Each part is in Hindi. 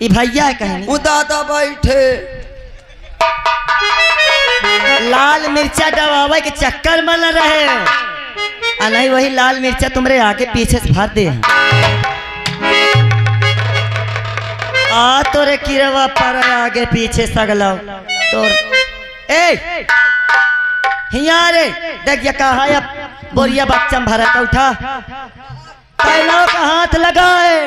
ये भैया है कहीं वो दादा बैठे लाल मिर्चा दबावे के चक्कर में न रहे नहीं वही लाल मिर्चा तुम्हारे आगे पीछे से भर दे आ तोरे किरवा पर आगे पीछे सगला तो ए हिया रे देख ये कहा है बोरिया बच्चा भरा का उठा पहला का हाथ लगाए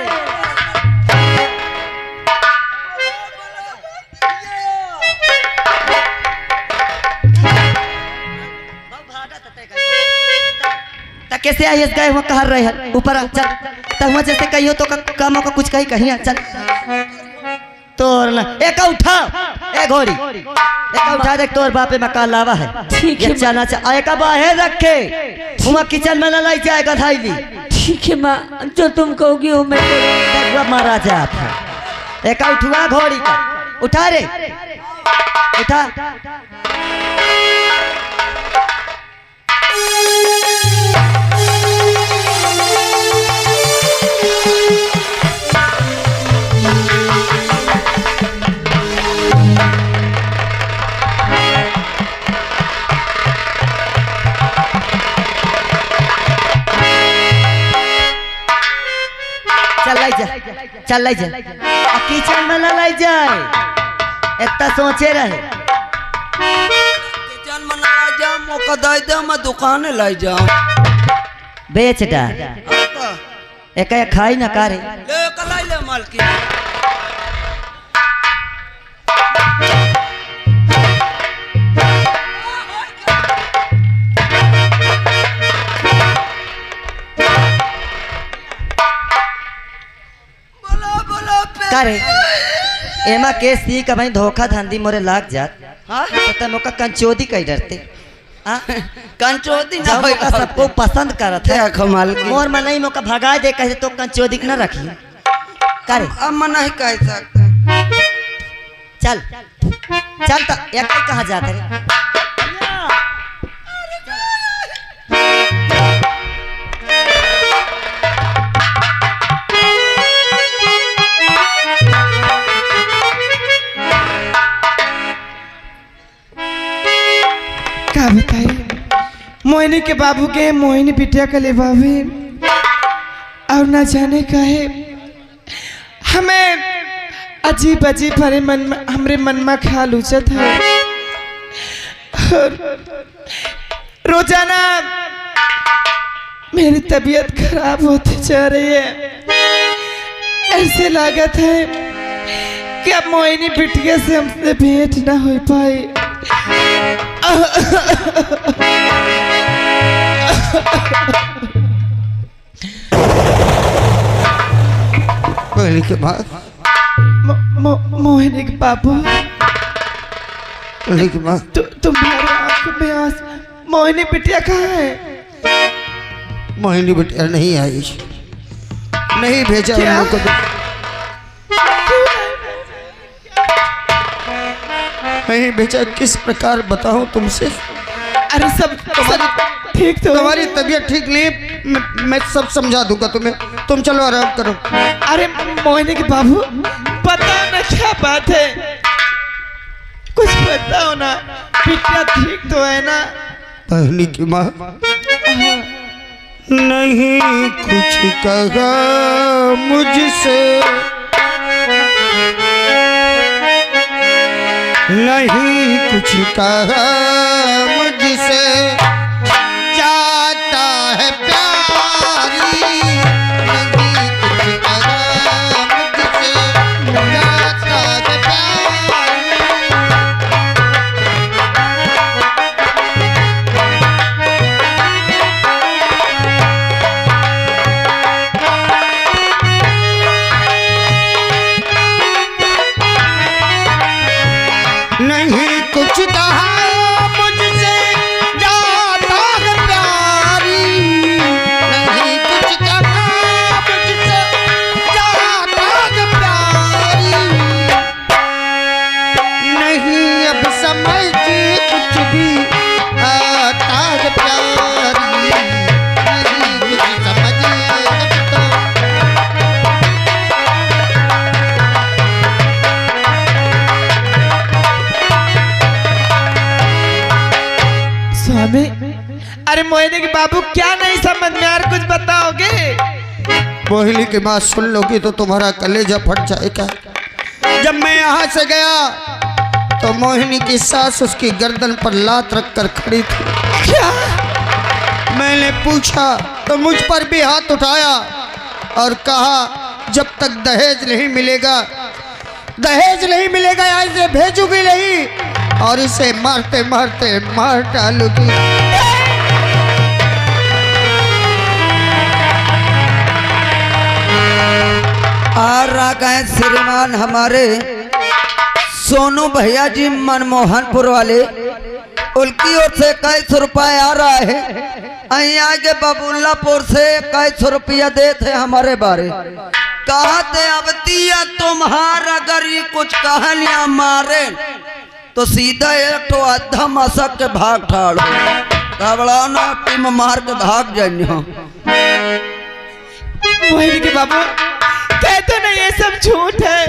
कैसे आई गए वो कह रहे हैं ऊपर चल तहुआ जैसे कहियो तो कामों का कुछ कही कहीं चल तोर ना एक उठा ए घोड़ी एक उठा देख तोर बापे मकान लावा है ये चना आए का बाहर रखे हुआ किचन में ना लाई जाएगा धाईली ठीक है माँ जो तुम कहोगी वो मैं करूँगा महाराजा था एक उठवा घोड़ी का उठा रे उठा चल लाई जाए किचन में ना लाई जाए इतना सोचे रहे किचन में ना लाई जाओ मौका दे दे मैं दुकान लाई जाऊं बेच डाल एक खाई ना करे ले कलाई ले मालकिन करे एमा केस सी का भाई धोखा धंधी मोरे लाग जात हाँ तो मोका कंचोदी कई डरते हाँ कंचोदी ना होई का सबको पसंद करत है कमाल मोर मन नहीं मोका भगा दे कहे तो कंचोदी न रखी करे अब मन नहीं कह सकते चल चल तो एक कहाँ जाते रे क्या बताइए मोहिनी के बाबू के मोहिनी बिटिया का ले बाबे और ना जाने का है हमें अजीब अजीब हमरे मन में ख्याल उचत है और रोजाना मेरी तबीयत खराब होती जा रही है ऐसे लागत है कि अब मोहिनी बिटिया से हमसे भेंट ना हो पाए पहले के बाद मोहिनी के बाबू पहले के बाद तुम्हारे आंखों में आंसू मोहिनी बिटिया कहाँ है मोहिनी बिटिया नहीं आई नहीं भेजा उन लोगों को नहीं भेजा किस प्रकार बताऊं तुमसे अरे सब ठीक तो तुम्हारी तबीयत ठीक नहीं मैं सब समझा दूंगा तुम्हें तुम चलो आराम करो अरे मोहिनी के बाबू पता ना क्या बात है कुछ बताओ ना बिटिया ठीक तो है ना बहनी की माँ नहीं कुछ कहा मुझसे नहीं कुछ कहा मुझसे जाता है प्यारी नहीं कुछ कहा मुझसे जाता है प्यारी नहीं कुछ कहा मुझसे बोले मोहिनी के बाबू क्या नहीं समझ में यार, कुछ बताओगे? मोहिनी की बात सुन लोगी तो तुम्हारा कलेजा फट जाएगा। जब मैं यहाँ से गया तो मोहिनी की सास उसकी गर्दन पर लात रखकर खड़ी थी। क्या? मैंने पूछा तो मुझ पर भी हाथ उठाया और कहा जब तक दहेज नहीं मिलेगा यहाँ इसे भेजूंगी नहीं और इसे मारते मारते मार डालूंगी। आ रहा गए श्रीमान हमारे सोनू भैया जी मनमोहनपुर वाले, उनकी ओर से 21 रुपये आ रहा है। यहाँ के बबुल्लापुर से 21 रुपया देते हमारे बारे। कहते अब दिया तुम्हारा अगर ये कुछ कहानियां मारे तो सीधा एक तो आधा मसक के भाग ठाड़ो, घबराओ ना, टीम मार के भाग जाइए। मोहिनी के बाबू कहते नहीं ये सब झूठ है,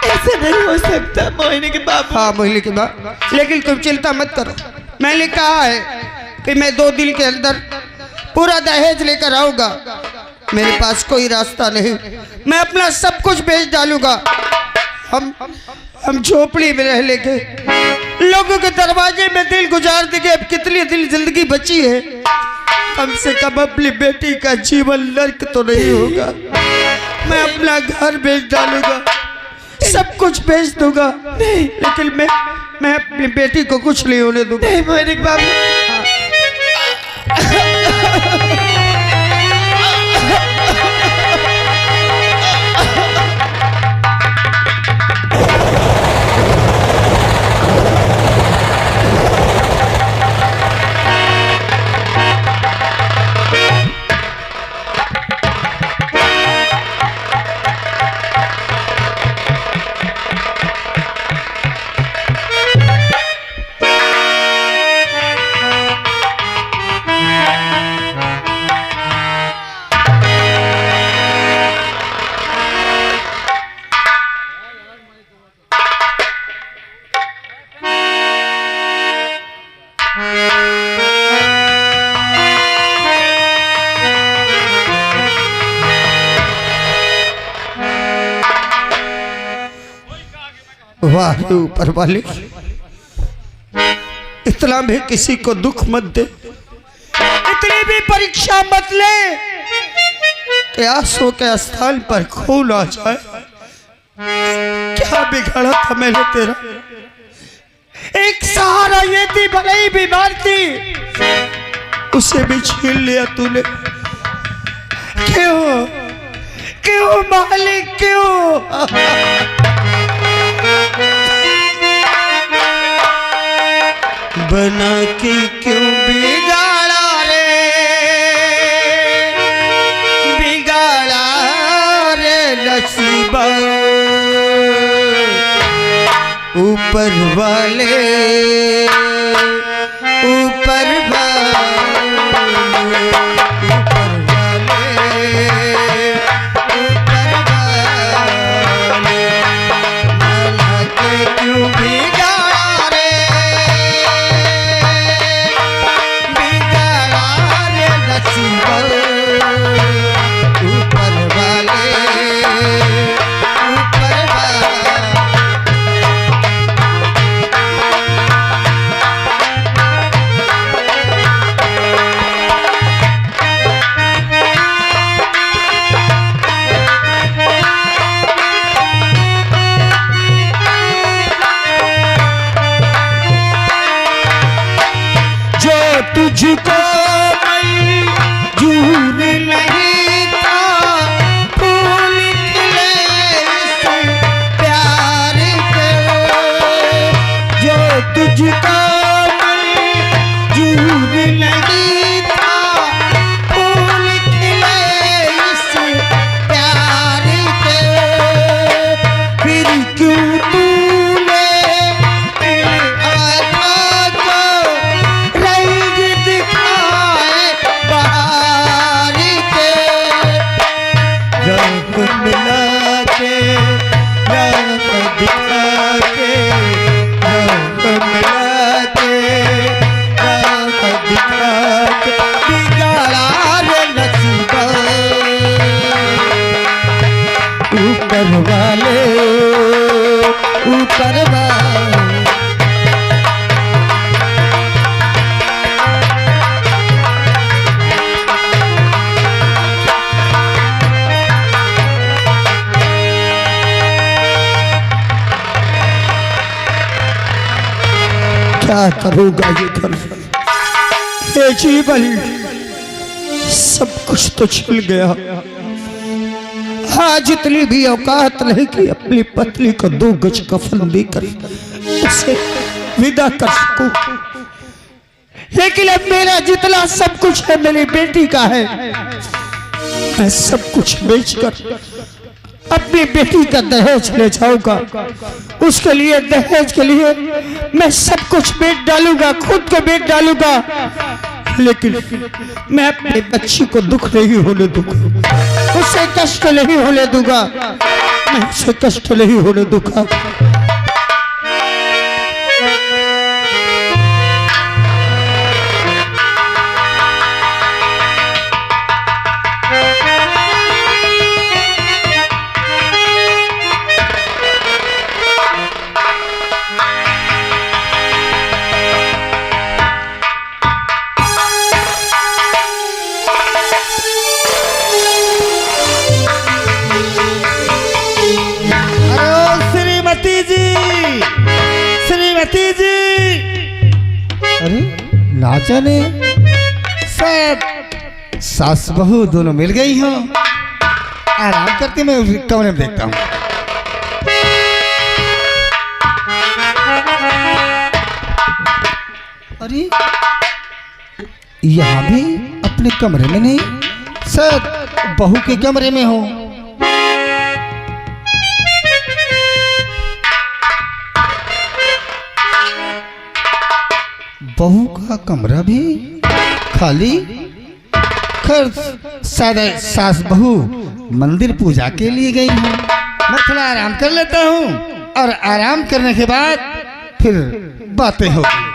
ऐसे नहीं हो सकता मोहिनी के बाबू। हाँ मोहिनी की बात, लेकिन तुम चिंता मत करो। मैंने कहा है कि मैं 2 दिन के अंदर पूरा दहेज लेकर आऊंगा। मेरे पास कोई रास्ता नहीं, मैं अपना सब कुछ बेच डालूंगा। हम झोपड़ी में रह लेंगे, लोगों के दरवाजे में दिल गुजार देंगे। अब कितनी दिल जिंदगी बची है, कम से कम अपनी बेटी का जीवन नर्क तो नहीं होगा। मैं अपना घर बेच डालूंगा, सब कुछ बेच दूंगा, लेकिन मैं अपनी बेटी को कुछ नहीं होने दूंगा। नहीं मोहिनी के बाबू, वाह ऊपर वाले, इतना भी किसी को दुख मत दे, इतनी भी परीक्षा मत ले कि आंसू के स्थान पर खून आ जाए। क्या बिगाड़ा था मैंने तेरा? एक सहारा ये थी, भले ही बीमार थी, उसे भी छीन लिया तूने। क्यों क्यों मालिक क्यों? बना के क्यों बिगाड़ा रे नसीबा, ऊपर वाले बना के क्यों बिगाड़ा रे नसीबा, ऊपर वाले ऊपर वाले ऊपर वाले। क्या करूँगा ये कर, ये जीवन सब कुछ तो छिल गया। आज इतनी भी औकात नहीं कि अपनी पत्नी को 2 गज कफन देकर उसे विदा कर सकूं, लेकिन अब मेरा जितना सब कुछ है मेरी बेटी का है। मैं सब कुछ बेचकर अपनी बेटी का दहेज ले जाऊंगा। उसके लिए दहेज के लिए मैं सब कुछ बेच डालूंगा, खुद को बेच डालूंगा, लेकिन मैं अपने बच्ची को दुख नहीं होने दूंगा, उसे कष्ट नहीं होने दूंगा, मैं उसे कष्ट नहीं होने दूंगा। अरे ना जाने शायद सास बहू दोनों मिल गई हो। आराम करते मैं कमरे में देखता हूँ। अरे यहाँ भी अपने कमरे में नहीं, शायद बहू के कमरे में हो। बहू का कमरा भी खाली। खैर शायद सास बहू मंदिर पूजा के लिए गई हूँ। मैं थोड़ा आराम कर लेता हूँ और आराम करने के बाद फिर बातें होगी।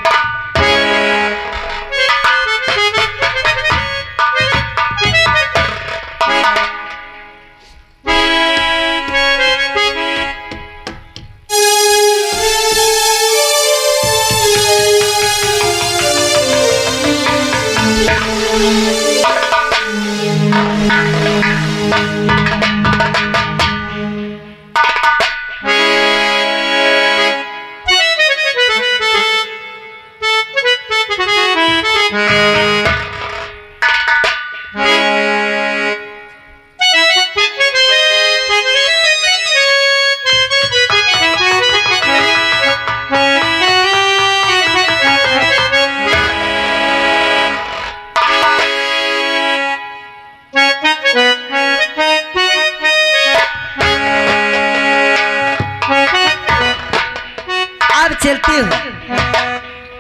चलती हूँ,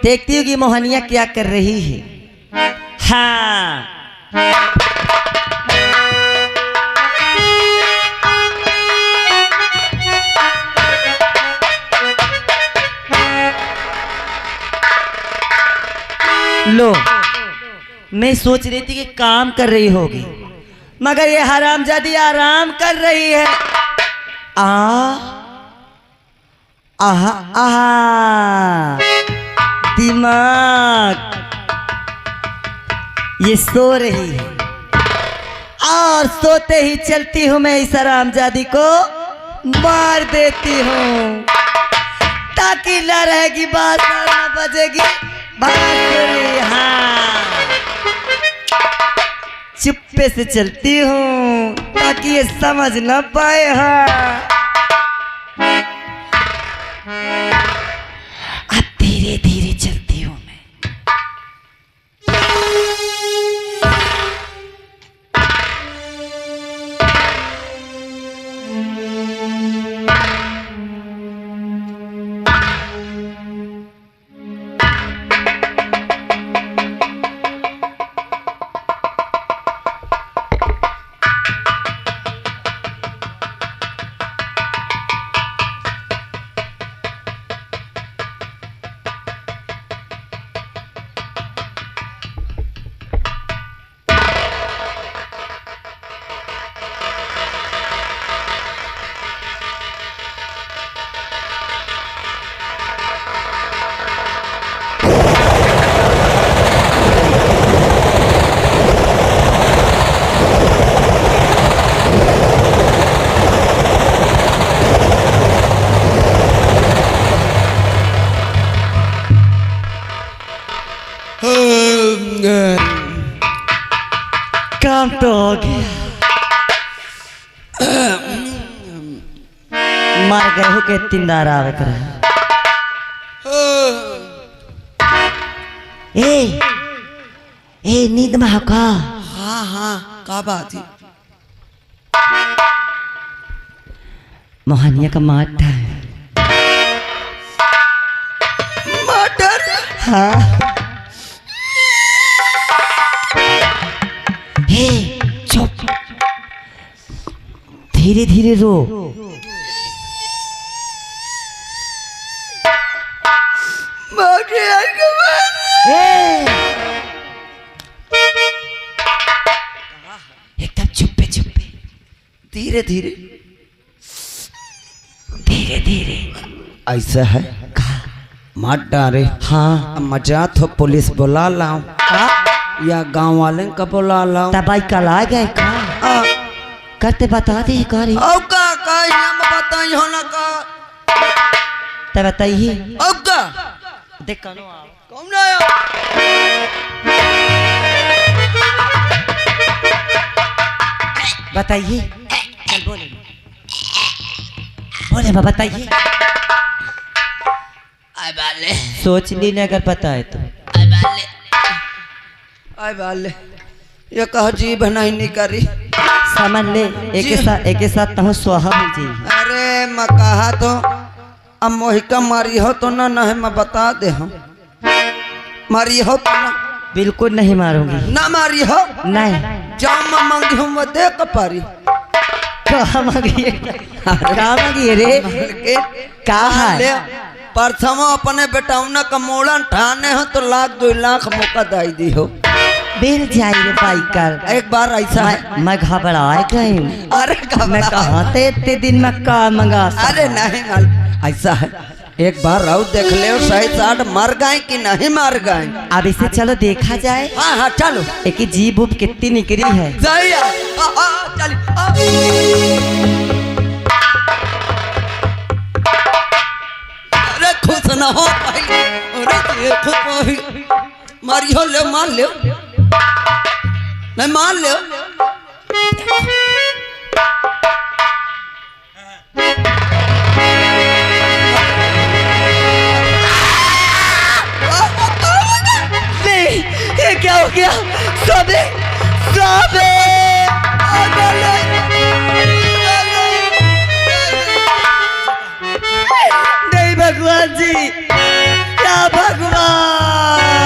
देखती हूँ कि मोहनिया क्या कर रही है। हाँ लो, मैं सोच रही थी कि काम कर रही होगी, मगर ये हरामजादी आराम कर रही है। आहा आहा, दिमाग ये सो रही है और सोते ही चलती हूँ मैं इस हरामजादी को मार देती हूँ, ताकि न रहेगी बात न बजेगी बांसुरी। हाँ चुप्पे से चलती हूँ ताकि ये समझ न पाए। हाँ अब धीरे धीरे चलती हूँ मैं। काम तो हो गया। मार गए हो के तिंदार आवत रहे। ए नींद में हो का? हाँ हाँ का बात है? मोहनिया का माठ है। मटर? हाँ। हे चुप, धीरे धीरे रो। एकदम चुप चुप, धीरे धीरे धीरे धीरे। ऐसा है मत डारे। हाँ मजा तो पुलिस बुला लाऊं या गांव वाले का बुला लाऊं? तबाई कल आ गए का करते बता दे कारी। औ का यहाँ में बताई हो ना का? तब बताइए। औ का देख कौन आओ। कौन आया? बताइए। चल बोले बोले मैं बताइए। आय बाले सोच ली ने अगर पता है तो। आय बाले ये कह जी बनाई नहीं करी। समझ ले एक साथ तहु सुहा जी। अरे मैं कहा तो अब मोहिका मारी हो तो ना है मैं बता दे हम मारी हो तो ना बिल्कुल नहीं मारूंगी। ना मारी हो नहीं। जाम मैं मांगी हूँ वो दे का पारी। कहाँ मांगिए? कहाँ मांगिए रे? कहाँ ले है? परसों अपने बेटाउना का मोड़न ठाने हो तो 1-2 लाख मौका दाई दी हो। बेल जाई रे भाई कल। एक बार ऐसा है मैं घबराए गई। अरे मैं कहाँ थे इतने दिन में का मंगा। अरे नहीं माल ऐसा है एक बार राव देख ले सही साठ मर गए कि नहीं मर गए। अब इसे चलो देखा जाए। हाँ हाँ चलो। एक जीभ उब कितनी निकली है। जाइए चल। अरे खुश ना हो पहले। अरे खुश मारी हो ले मान ले नहीं मान ले। ये क्या हो गया? सोबे सोबे नहीं भगवान जी, क्या भगवान,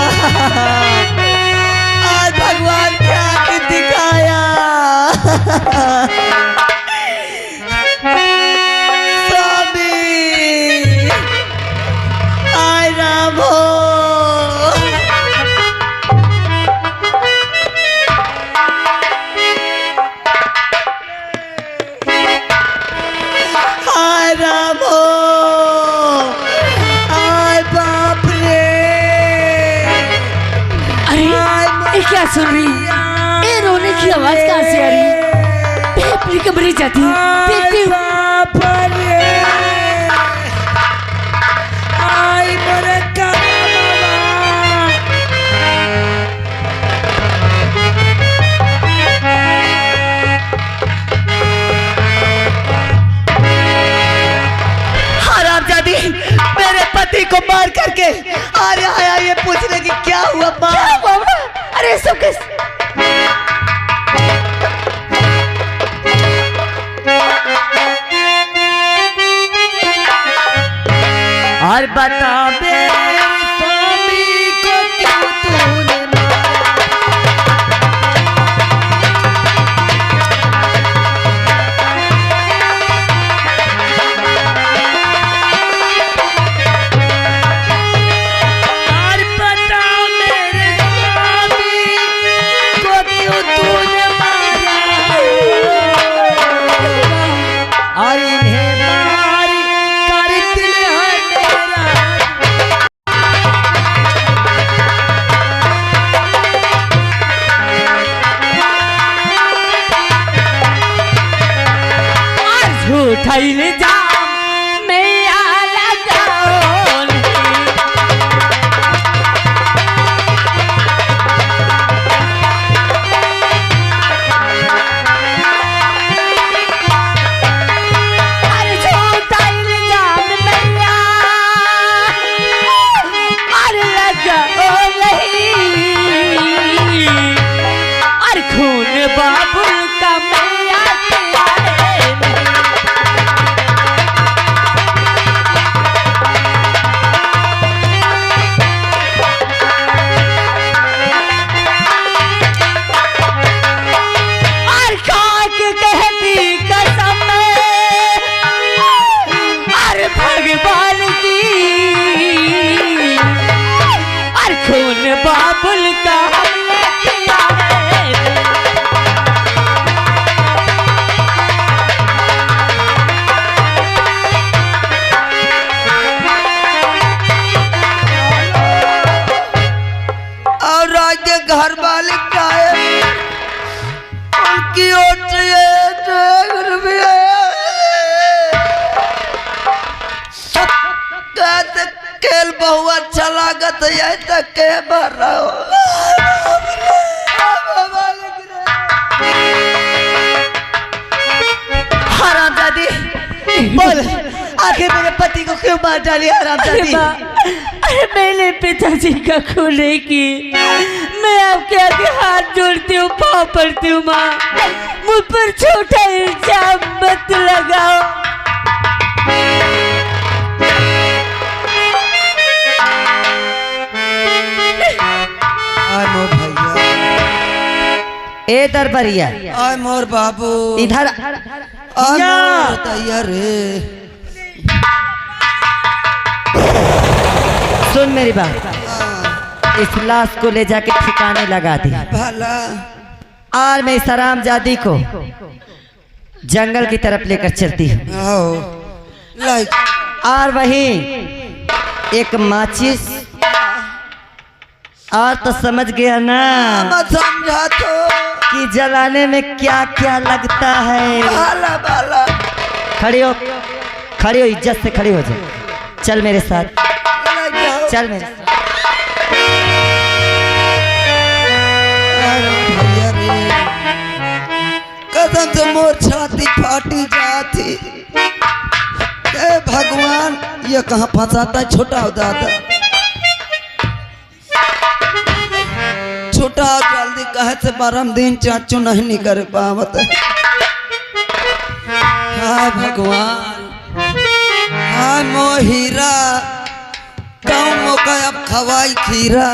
आज भगवान क्या दिखाया। स्वामी आय राम हो। क्या सुन रही? ये रोने की आवाज कहाँ से आ रही? फेफड़ी कमरी जाती है। देखती हूँ। हरामजादी मेरे पति को मार करके अरे आया ये पूछने की क्या हुआ माँ? अरे सब किस और बता मेरे स्वामी को क्यों तूने उठाइले जा मैं मालिक का है उनकी ओर से खेल बहु अच्छा लागत है तक के भर रहा हो हरामजादी बोल आखिर मेरे पति को क्यों मार डाली हरामजादी? अरे मैंने पिताजी का खून नहीं की। मैं आपके आगे हाथ जोड़ती हूँ, पाँव पड़ती हूँ माँ, मुझ पर छोटा इल्जाम मत लगाओ। आय मोर भैया, ए दरबरिया, आय मोर बाबू, इधर आय मोर तैयार रे। सुन मेरी बात, इस लाश को ले जाके ठिकाने लगा दी भला और मैं इस हरामजादी को जंगल की तरफ लेकर चलती हूँ आओ लाइक और वहीं एक माचिस और तो समझ गया ना मत समझा तो कि जलाने में क्या क्या लगता है। भाला भाला खड़ी हो इज्जत से खड़ी हो जा। चल मेरे साथ, चल मेरे साथ। भैया रे कसम से मोर छाती फाटी जाती। ए भगवान ये कहाँ फंसाता है छोटा हो दादा, छोटा जल्दी कहे से 12 दिन चाचू नहीं निकल पावत। हाय भगवान, हाय मोहीरा गाँव मौका अब खवाई खीरा।